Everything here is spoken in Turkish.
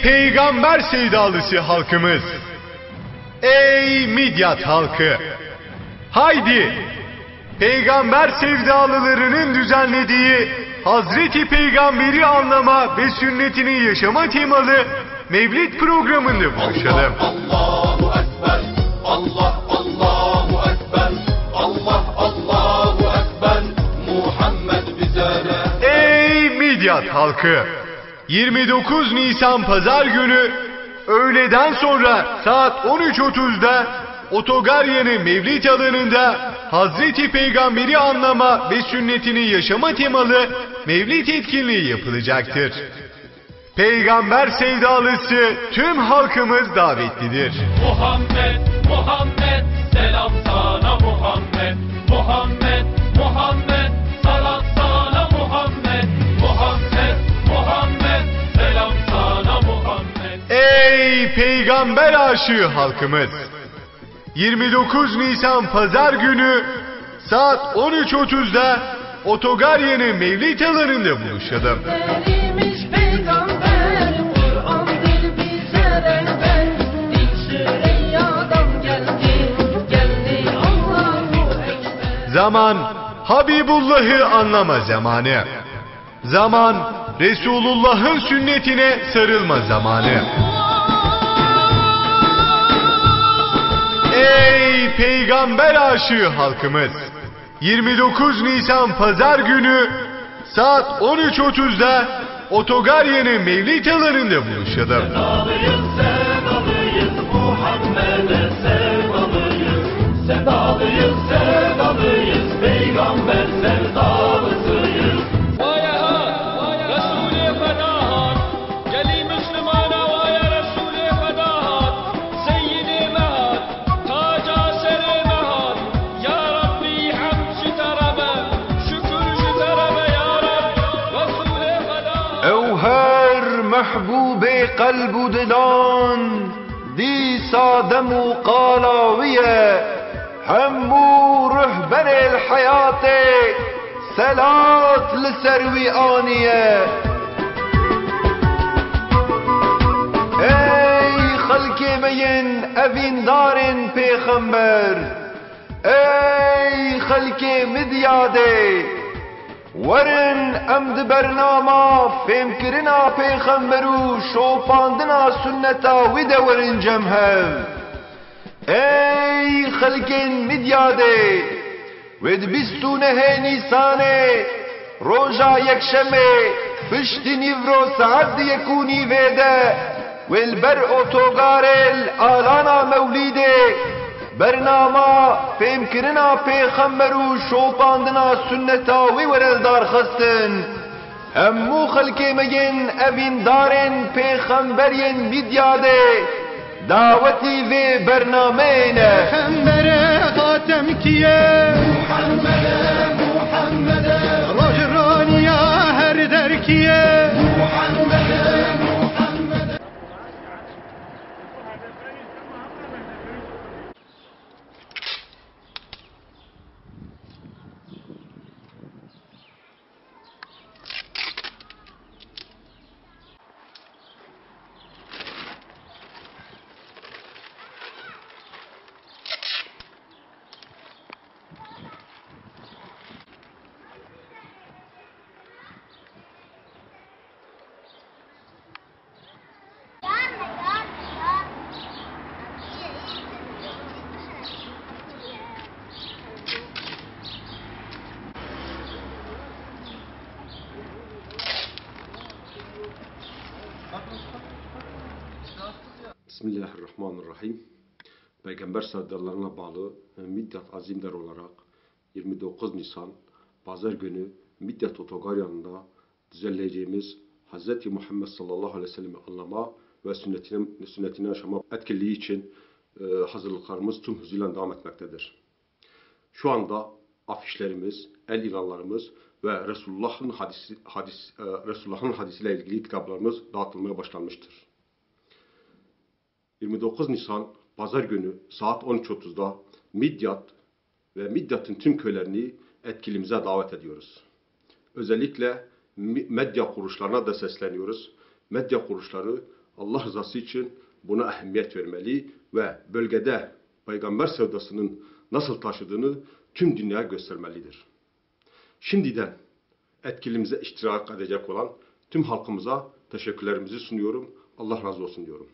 Ey peygamber sevdalısı halkımız! Ey Midyat halkı! Haydi! Peygamber sevdalılarının düzenlediği Hazreti Peygamber'i anlama ve sünnetini yaşama temalı Mevlid programında buluşalım. Allahu Ekber, Allah Allahu Ekber, Allah Allahu Ekber, Muhammed bize de. Ey Midyat halkı! 29 Nisan Pazar günü öğleden sonra saat 13.30'da Otogaryanı Mevlid alanında Hazreti Peygamber'i anlama ve sünnetini yaşama temalı Mevlid etkinliği yapılacaktır. Peygamber sevdalısı tüm halkımız davetlidir. Muhammed, Muhammed, selam sana Muhammed, Muhammed, Muhammed, salat sana Muhammed, Muhammed, Muhammed, selam sana Muhammed. Ey peygamber aşığı halkımız! 29 Nisan Pazar günü saat 13.30'da Otogaryanı Mevlid alanında buluşalım. Derimiz peygamber, Kur'an'dır bize rehber. İlk Süreyyadan geldi Allahu Ekber. Zaman Habibullah'ı anlama zamanı. Zaman Resulullah'ın sünnetine sarılma zamanı. Ey peygamber aşığı halkımız! 29 Nisan Pazar günü saat 13.30'da Otogaryanı Mevlid alanında buluşalım. Sevdalıyız, sevdalıyız, Muhammed'e sevdalıyız. Sevdalıyız, sevdalıyız, peygamber sevdalısıyız. Vayahat, Resulü fedahat, geli Müslümana vaya Resulü fedahat. Seyyidi mehat, taca seri mehat, ya Rabbi hamd şitarebe, şükür şitarebe ya Rabbi, Resulü fedahat. اوهر محبوب قلب و دلان دی سادم و قالاویه همو رهبر الحیات سلات لسروی آنیه ای خلق مین اوین دارن پیغمبر ای خلق مدیاده ورن امد برنامه فهمکرنا پیغمبرو شوپاندنا سنتا ویده ورن جمهو ای خلقین مدیاده ود بیستونه نیسانه روژا یکشمه پشتی نیورو ساعت یکونی ویده والبر اوتوگار الالانا مولیده برنامه فهمکرنا پیغمبرو شوپاندنا سنتاوی ورلدار خستن همو خلقی مگن اوین دارن پیغمبرین میدیاده دعوتی و برنامه نه پیغمبر خاتم کیه Muhammed, Muhammed, راجرانیا هر در کیه Muhammed. Bismillahirrahmanirrahim. Peygamber sevdalarına bağlı Midyat Azimler olarak 29 Nisan Pazar günü Midyat Otogaryanı'nda düzenleyeceğimiz Hz. Muhammed sallallahu aleyhi ve sellem'i anlama ve sünnetini yaşama etkinliği için hazırlıklarımız tüm hızıyla devam etmektedir. Şu anda afişlerimiz, el ilanlarımız ve Resulullah'ın hadisiyle ilgili kitaplarımız dağıtılmaya başlanmıştır. 29 Nisan Pazar günü saat 13.30'da Midyat ve Midyat'ın tüm köylerini etkinliğimize davet ediyoruz. Özellikle medya kuruluşlarına da sesleniyoruz. Medya kuruluşları Allah rızası için buna ehemmiyet vermeli ve bölgede peygamber sevdasının nasıl taşıdığını tüm dünyaya göstermelidir. Şimdiden etkilimize iştirak edecek olan tüm halkımıza teşekkürlerimizi sunuyorum. Allah razı olsun diyorum.